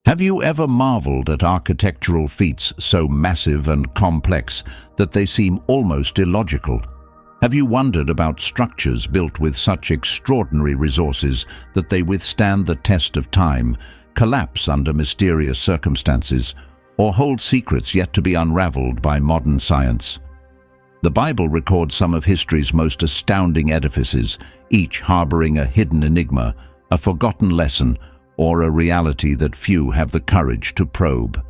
Have you ever marveled at architectural feats so massive and complex that they seem almost illogical? Have you wondered about structures built with such extraordinary resources that they withstand the test of time, collapse under mysterious circumstances, or hold secrets yet to be unraveled by modern science? The Bible records some of history's most astounding edifices, each harboring a hidden enigma, a forgotten lesson, or a reality that few have the courage to probe.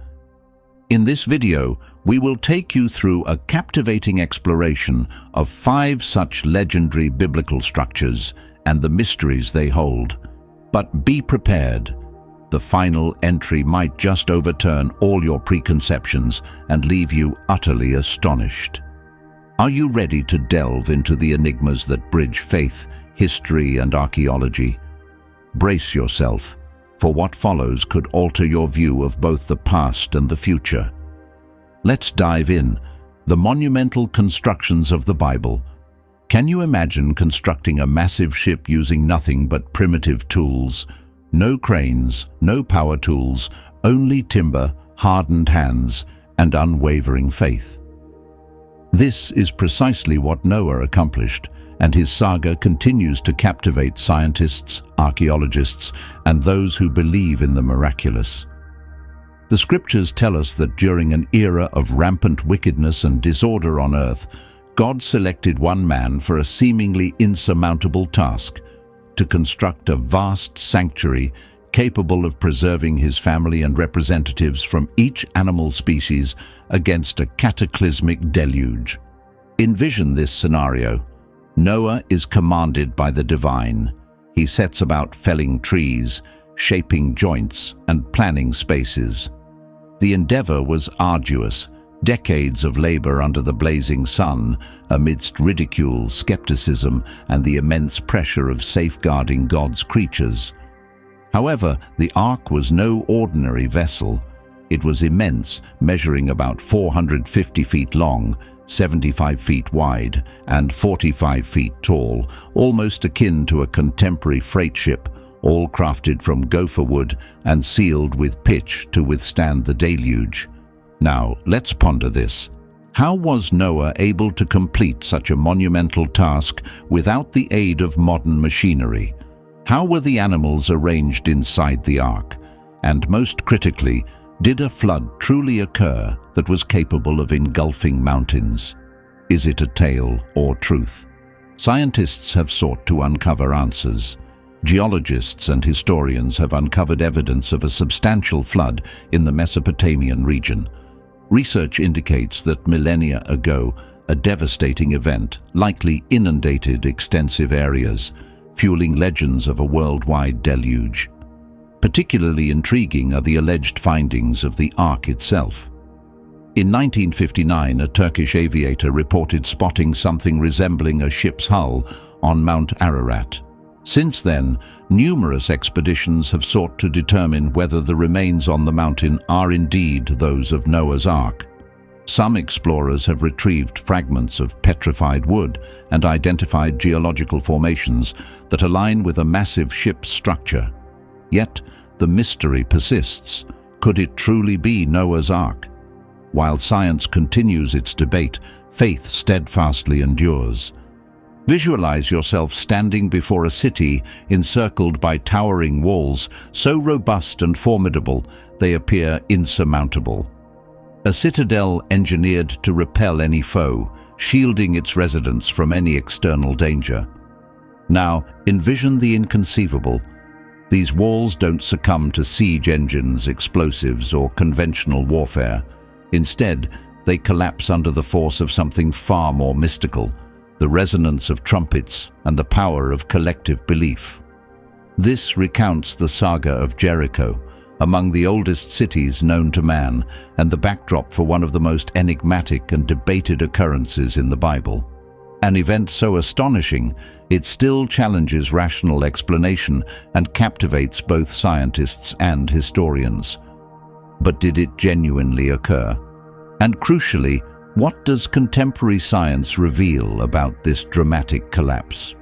In this video, we will take you through a captivating exploration of 5 such legendary biblical structures and the mysteries they hold. But be prepared. The final entry might just overturn all your preconceptions and leave you utterly astonished. Are you ready to delve into the enigmas that bridge faith, history, and archaeology? Brace yourself, for what follows could alter your view of both the past and the future. Let's dive in. The monumental constructions of the Bible. Can you imagine constructing a massive ship using nothing but primitive tools? No cranes, no power tools, only timber, hardened hands, and unwavering faith. This is precisely what Noah accomplished, and his saga continues to captivate scientists, archaeologists, and those who believe in the miraculous. The scriptures tell us that during an era of rampant wickedness and disorder on earth, God selected one man for a seemingly insurmountable task: to construct a vast sanctuary capable of preserving his family and representatives from each animal species against a cataclysmic deluge. Envision this scenario. Noah is commanded by the divine. He sets about felling trees, shaping joints, and planning spaces. The endeavor was arduous, decades of labor under the blazing sun, amidst ridicule, skepticism, and the immense pressure of safeguarding God's creatures. However, the ark was no ordinary vessel. It was immense, measuring about 450 feet long, 75 feet wide, and 45 feet tall, almost akin to a contemporary freight ship, all crafted from gopher wood and sealed with pitch to withstand the deluge. Now, let's ponder this. How was Noah able to complete such a monumental task without the aid of modern machinery? How were the animals arranged inside the ark? And most critically, did a flood truly occur that was capable of engulfing mountains? Is it a tale or truth? Scientists have sought to uncover answers. Geologists and historians have uncovered evidence of a substantial flood in the Mesopotamian region. Research indicates that millennia ago, a devastating event likely inundated extensive areas, fueling legends of a worldwide deluge. Particularly intriguing are the alleged findings of the ark itself. In 1959, a Turkish aviator reported spotting something resembling a ship's hull on Mount Ararat. Since then, numerous expeditions have sought to determine whether the remains on the mountain are indeed those of Noah's Ark. Some explorers have retrieved fragments of petrified wood and identified geological formations that align with a massive ship's structure. Yet, the mystery persists. Could it truly be Noah's Ark? While science continues its debate, faith steadfastly endures. Visualize yourself standing before a city encircled by towering walls so robust and formidable they appear insurmountable. A citadel engineered to repel any foe, shielding its residents from any external danger. Now, envision the inconceivable. These walls don't succumb to siege engines, explosives, or conventional warfare. Instead, they collapse under the force of something far more mystical: the resonance of trumpets and the power of collective belief. This recounts the saga of Jericho, among the oldest cities known to man, and the backdrop for one of the most enigmatic and debated occurrences in the Bible. An event so astonishing, it still challenges rational explanation and captivates both scientists and historians. But did it genuinely occur? And crucially, what does contemporary science reveal about this dramatic collapse?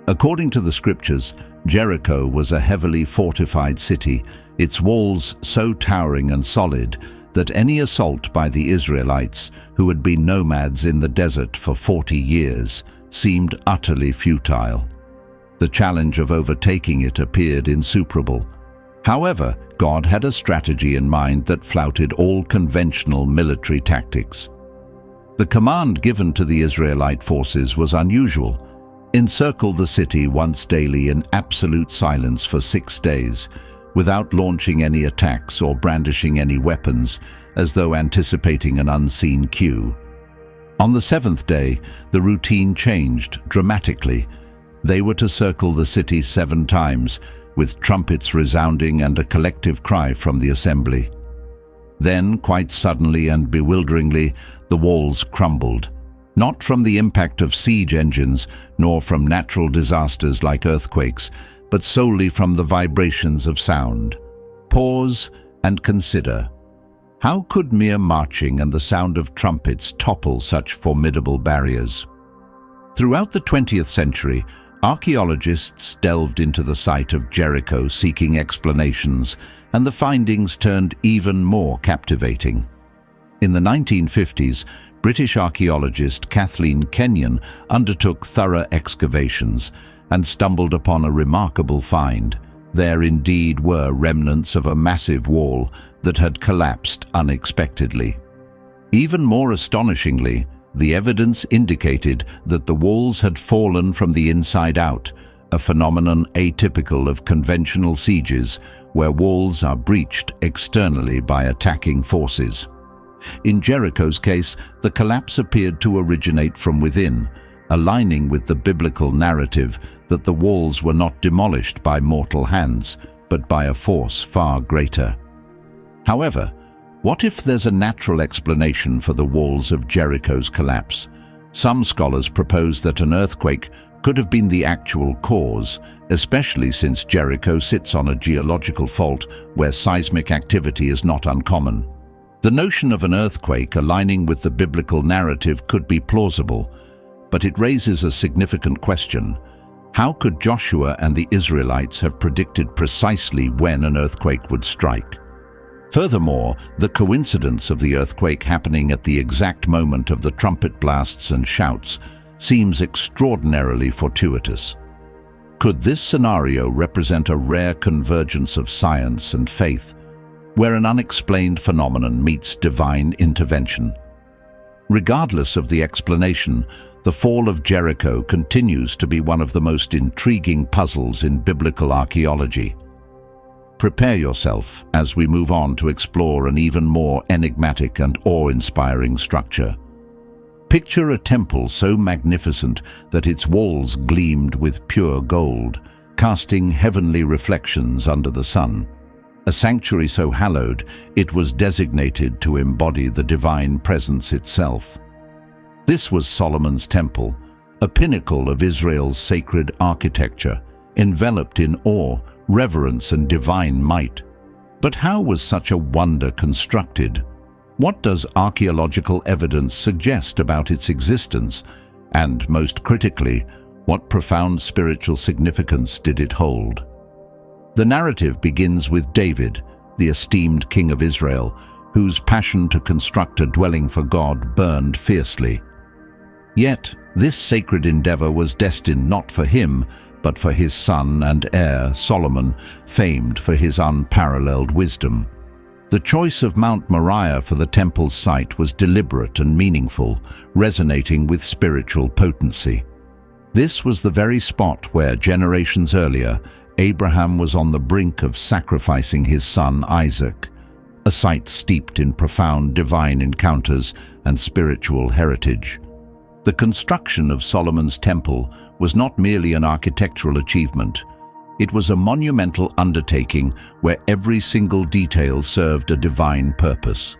According to the scriptures, Jericho was a heavily fortified city, its walls so towering and solid that any assault by the Israelites, who had been nomads in the desert for 40 years, seemed utterly futile. The challenge of overtaking it appeared insuperable. However, God had a strategy in mind that flouted all conventional military tactics. The command given to the Israelite forces was unusual. Encircle the city once daily in absolute silence for 6 days, without launching any attacks or brandishing any weapons, as though anticipating an unseen cue. On the 7th day, the routine changed dramatically. They were to circle the city 7 times, with trumpets resounding and a collective cry from the assembly. Then, quite suddenly and bewilderingly, the walls crumbled, not from the impact of siege engines, nor from natural disasters like earthquakes, but solely from the vibrations of sound. Pause and consider. How could mere marching and the sound of trumpets topple such formidable barriers? Throughout the 20th century, archaeologists delved into the site of Jericho seeking explanations, and the findings turned even more captivating. In the 1950s, British archaeologist Kathleen Kenyon undertook thorough excavations and stumbled upon a remarkable find. There indeed were remnants of a massive wall that had collapsed unexpectedly. Even more astonishingly, the evidence indicated that the walls had fallen from the inside out, a phenomenon atypical of conventional sieges where walls are breached externally by attacking forces. In Jericho's case, the collapse appeared to originate from within, aligning with the biblical narrative that the walls were not demolished by mortal hands, but by a force far greater. However, what if there's a natural explanation for the walls of Jericho's collapse? Some scholars propose that an earthquake could have been the actual cause, especially since Jericho sits on a geological fault where seismic activity is not uncommon. The notion of an earthquake aligning with the biblical narrative could be plausible, but it raises a significant question. How could Joshua and the Israelites have predicted precisely when an earthquake would strike? Furthermore, the coincidence of the earthquake happening at the exact moment of the trumpet blasts and shouts seems extraordinarily fortuitous. Could this scenario represent a rare convergence of science and faith, where an unexplained phenomenon meets divine intervention? Regardless of the explanation, the fall of Jericho continues to be one of the most intriguing puzzles in biblical archaeology. Prepare yourself as we move on to explore an even more enigmatic and awe-inspiring structure. Picture a temple so magnificent that its walls gleamed with pure gold, casting heavenly reflections under the sun. A sanctuary so hallowed, it was designated to embody the divine presence itself. This was Solomon's temple, a pinnacle of Israel's sacred architecture, enveloped in awe, reverence, and divine might. But how was such a wonder constructed? What does archaeological evidence suggest about its existence? And, most critically, what profound spiritual significance did it hold? The narrative begins with David, the esteemed king of Israel, whose passion to construct a dwelling for God burned fiercely. Yet, this sacred endeavor was destined not for him, but for his son and heir, Solomon, famed for his unparalleled wisdom. The choice of Mount Moriah for the temple's site was deliberate and meaningful, resonating with spiritual potency. This was the very spot where, generations earlier, Abraham was on the brink of sacrificing his son Isaac, a site steeped in profound divine encounters and spiritual heritage. The construction of Solomon's temple was not merely an architectural achievement. It was a monumental undertaking where every single detail served a divine purpose.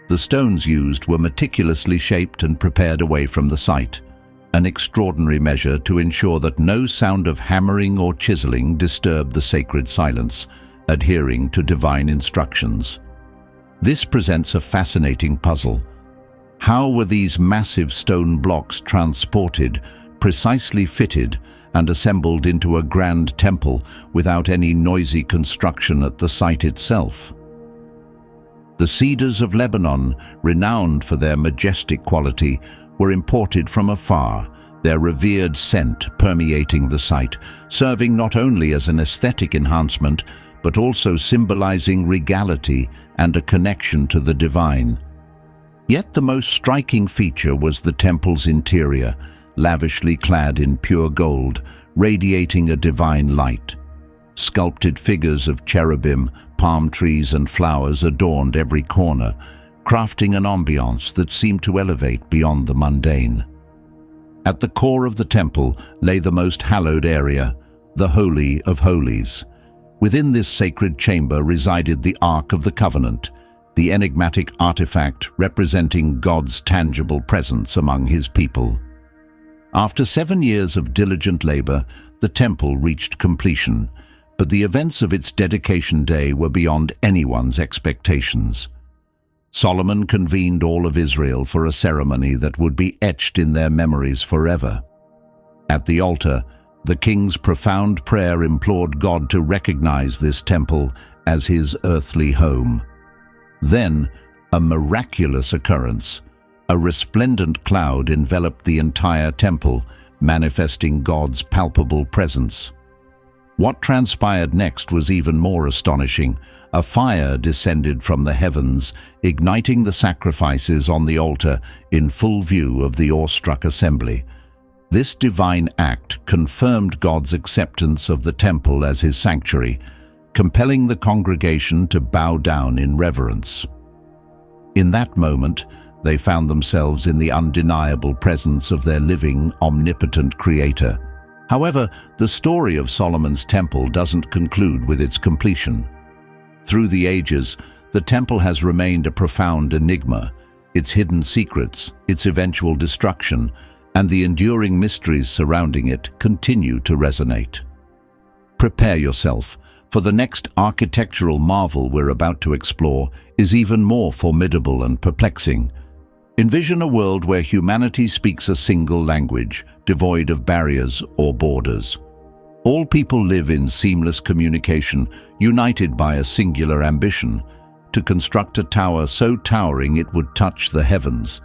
The stones used were meticulously shaped and prepared away from the site, an extraordinary measure to ensure that no sound of hammering or chiseling disturbed the sacred silence, adhering to divine instructions. This presents a fascinating puzzle. How were these massive stone blocks transported, precisely fitted, and assembled into a grand temple without any noisy construction at the site itself. The cedars of Lebanon, renowned for their majestic quality, were imported from afar, their revered scent permeating the site, serving not only as an aesthetic enhancement, but also symbolizing regality and a connection to the divine. Yet the most striking feature was the temple's interior, lavishly clad in pure gold, radiating a divine light. Sculpted figures of cherubim, palm trees and flowers adorned every corner, crafting an ambiance that seemed to elevate beyond the mundane. At the core of the temple lay the most hallowed area, the Holy of Holies. Within this sacred chamber resided the Ark of the Covenant, the enigmatic artifact representing God's tangible presence among his people. After 7 years of diligent labor, the temple reached completion, but the events of its dedication day were beyond anyone's expectations. Solomon convened all of Israel for a ceremony that would be etched in their memories forever. At the altar, the king's profound prayer implored God to recognize this temple as his earthly home. Then, a miraculous occurrence. A resplendent cloud enveloped the entire temple, manifesting God's palpable presence. What transpired next was even more astonishing. A fire descended from the heavens, igniting the sacrifices on the altar in full view of the awestruck assembly. This divine act confirmed God's acceptance of the temple as his sanctuary, compelling the congregation to bow down in reverence. In that moment, they found themselves in the undeniable presence of their living, omnipotent Creator. However, the story of Solomon's temple doesn't conclude with its completion. Through the ages, the temple has remained a profound enigma. Its hidden secrets, its eventual destruction, and the enduring mysteries surrounding it continue to resonate. Prepare yourself, for the next architectural marvel we're about to explore is even more formidable and perplexing. Envision a world where humanity speaks a single language, devoid of barriers or borders. All people live in seamless communication, united by a singular ambition, to construct a tower so towering it would touch the heavens.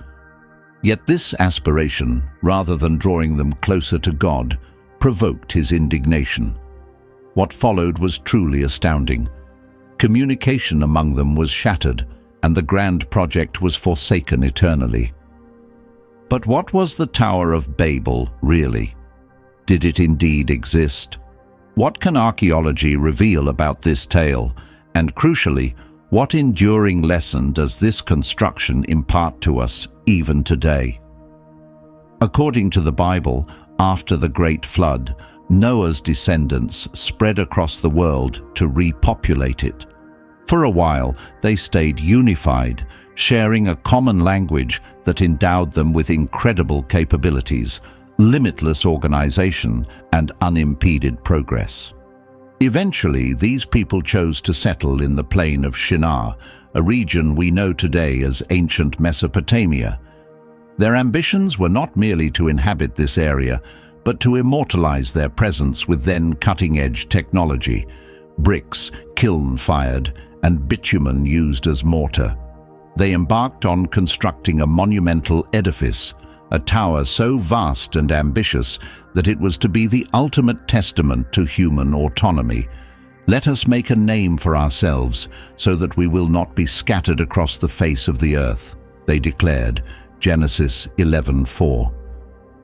Yet this aspiration, rather than drawing them closer to God, provoked his indignation. What followed was truly astounding. Communication among them was shattered, and the grand project was forsaken eternally. But what was the Tower of Babel, really? Did it indeed exist? What can archaeology reveal about this tale? And crucially, what enduring lesson does this construction impart to us even today? According to the Bible, after the Great Flood, Noah's descendants spread across the world to repopulate it. For a while, they stayed unified, sharing a common language that endowed them with incredible capabilities, limitless organization, and unimpeded progress. Eventually, these people chose to settle in the plain of Shinar, a region we know today as ancient Mesopotamia. Their ambitions were not merely to inhabit this area, but to immortalize their presence with then cutting-edge technology, bricks kiln-fired and bitumen used as mortar. They embarked on constructing a monumental edifice, a tower so vast and ambitious that it was to be the ultimate testament to human autonomy. Let us make a name for ourselves so that we will not be scattered across the face of the earth, they declared, Genesis 11:4.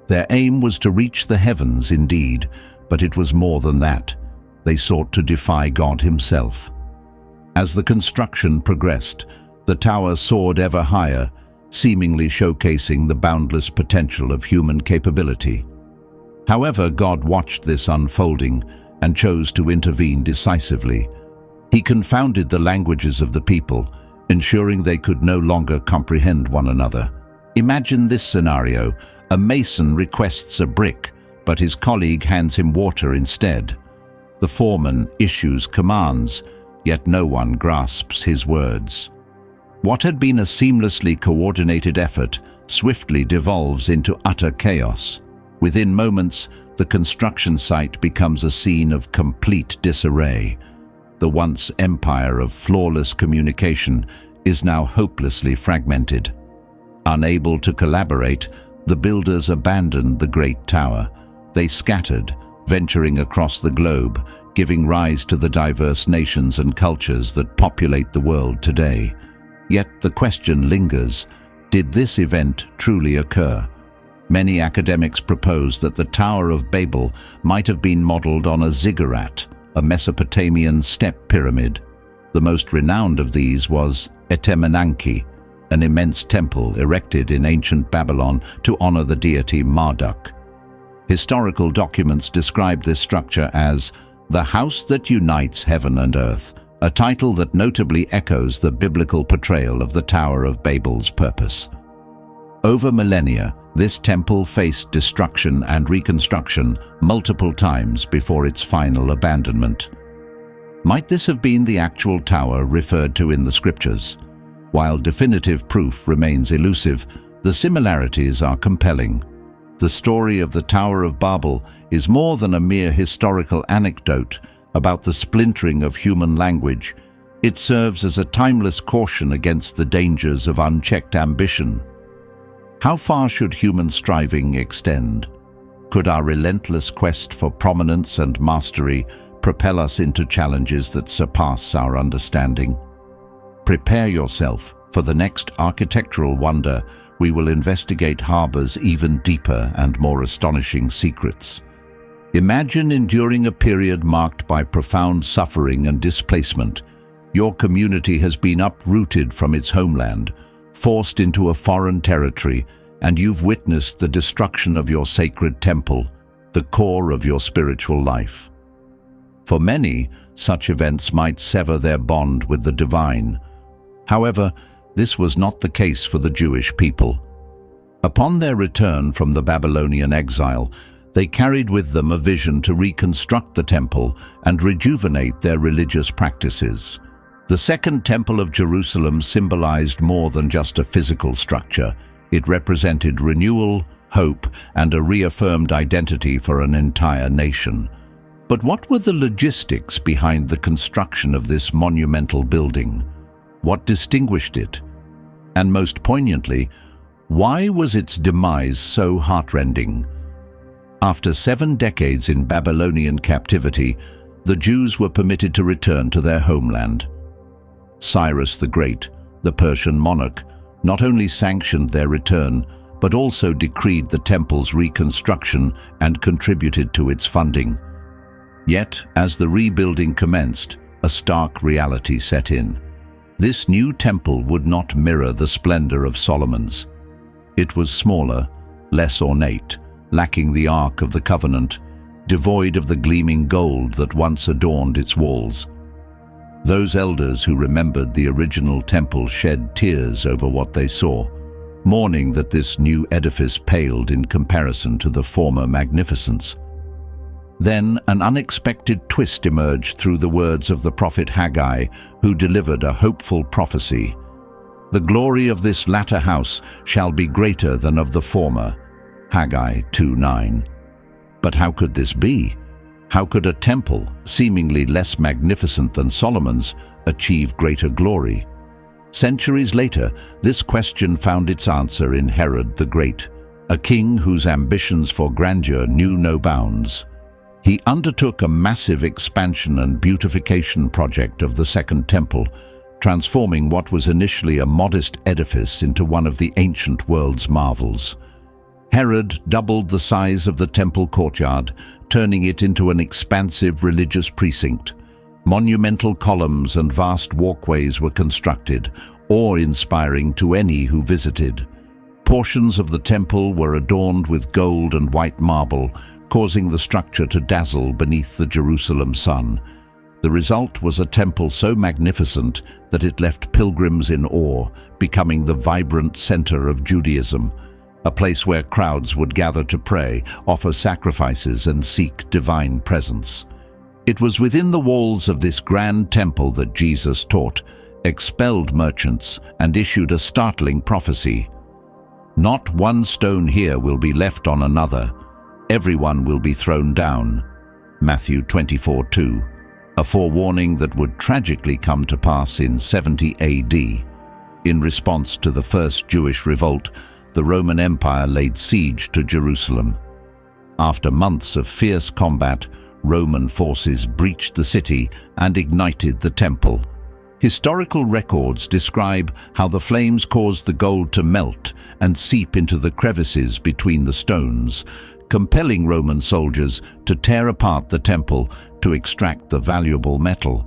Their aim was to reach the heavens indeed, but it was more than that. They sought to defy God himself. As the construction progressed, the tower soared ever higher, seemingly showcasing the boundless potential of human capability. However, God watched this unfolding and chose to intervene decisively. He confounded the languages of the people, ensuring they could no longer comprehend one another. Imagine this scenario. A mason requests a brick, but his colleague hands him water instead. The foreman issues commands, yet no one grasps his words. What had been a seamlessly coordinated effort swiftly devolves into utter chaos. Within moments, the construction site becomes a scene of complete disarray. The once empire of flawless communication is now hopelessly fragmented. Unable to collaborate, the builders abandoned the great tower. They scattered, venturing across the globe, giving rise to the diverse nations and cultures that populate the world today. Yet the question lingers, did this event truly occur? Many academics propose that the Tower of Babel might have been modeled on a ziggurat, a Mesopotamian step pyramid. The most renowned of these was Etemenanki, an immense temple erected in ancient Babylon to honor the deity Marduk. Historical documents describe this structure as the house that unites heaven and earth, a title that notably echoes the biblical portrayal of the Tower of Babel's purpose. Over millennia, this temple faced destruction and reconstruction multiple times before its final abandonment. Might this have been the actual tower referred to in the scriptures? While definitive proof remains elusive, the similarities are compelling. The story of the Tower of Babel is more than a mere historical anecdote about the splintering of human language. It serves as a timeless caution against the dangers of unchecked ambition. How far should human striving extend? Could our relentless quest for prominence and mastery propel us into challenges that surpass our understanding? Prepare yourself for the next architectural wonder. We will investigate harbors even deeper and more astonishing secrets. Imagine enduring a period marked by profound suffering and displacement. Your community has been uprooted from its homeland, forced into a foreign territory, and you've witnessed the destruction of your sacred temple, the core of your spiritual life. For many, such events might sever their bond with the divine. However, this was not the case for the Jewish people. Upon their return from the Babylonian exile, they carried with them a vision to reconstruct the temple and rejuvenate their religious practices. The Second Temple of Jerusalem symbolized more than just a physical structure. It represented renewal, hope, and a reaffirmed identity for an entire nation. But what were the logistics behind the construction of this monumental building? What distinguished it? And most poignantly, why was its demise so heartrending? After 7 decades in Babylonian captivity, the Jews were permitted to return to their homeland. Cyrus the Great, the Persian monarch, not only sanctioned their return, but also decreed the temple's reconstruction and contributed to its funding. Yet, as the rebuilding commenced, a stark reality set in. This new temple would not mirror the splendor of Solomon's. It was smaller, less ornate, lacking the Ark of the Covenant, devoid of the gleaming gold that once adorned its walls. Those elders who remembered the original temple shed tears over what they saw, mourning that this new edifice paled in comparison to the former magnificence. Then an unexpected twist emerged through the words of the prophet Haggai, who delivered a hopeful prophecy. "The glory of this latter house shall be greater than of the former." Haggai 2:9. But how could this be? How could a temple, seemingly less magnificent than Solomon's, achieve greater glory? Centuries later, this question found its answer in Herod the Great, a king whose ambitions for grandeur knew no bounds. He undertook a massive expansion and beautification project of the Second Temple, transforming what was initially a modest edifice into one of the ancient world's marvels. Herod doubled the size of the temple courtyard, turning it into an expansive religious precinct. Monumental columns and vast walkways were constructed, awe-inspiring to any who visited. Portions of the temple were adorned with gold and white marble, causing the structure to dazzle beneath the Jerusalem sun. The result was a temple so magnificent that it left pilgrims in awe, becoming the vibrant center of Judaism, a place where crowds would gather to pray, offer sacrifices, and seek divine presence. It was within the walls of this grand temple that Jesus taught, expelled merchants, and issued a startling prophecy. "Not one stone here will be left on another." Everyone will be thrown down. Matthew 24:2, a forewarning that would tragically come to pass in 70 AD. In response to the first Jewish revolt, the Roman Empire laid siege to Jerusalem. After months of fierce combat, Roman forces breached the city and ignited the temple. Historical records describe how the flames caused the gold to melt and seep into the crevices between the stones, compelling Roman soldiers to tear apart the temple to extract the valuable metal.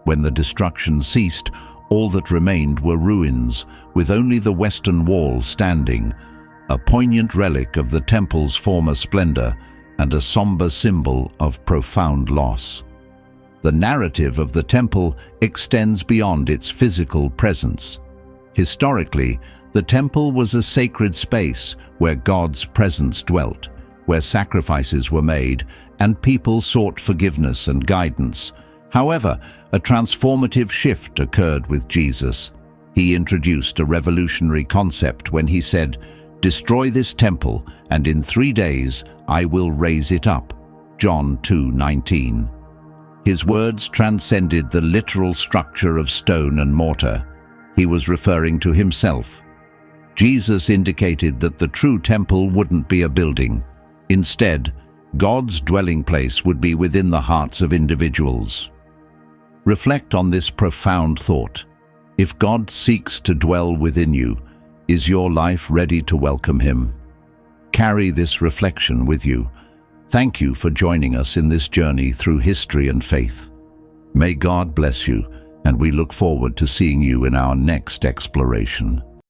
When the destruction ceased, all that remained were ruins, with only the western wall standing, a poignant relic of the temple's former splendor and a somber symbol of profound loss. The narrative of the temple extends beyond its physical presence. Historically, the temple was a sacred space where God's presence dwelt, where sacrifices were made and people sought forgiveness and guidance. However, a transformative shift occurred with Jesus. He introduced a revolutionary concept when he said, "Destroy this temple, and in 3 days I will raise it up." John 2:19. His words transcended the literal structure of stone and mortar. He was referring to himself. Jesus indicated that the true temple wouldn't be a building. Instead, God's dwelling place would be within the hearts of individuals. Reflect on this profound thought. If God seeks to dwell within you, is your life ready to welcome Him? Carry this reflection with you. Thank you for joining us in this journey through history and faith. May God bless you, and we look forward to seeing you in our next exploration.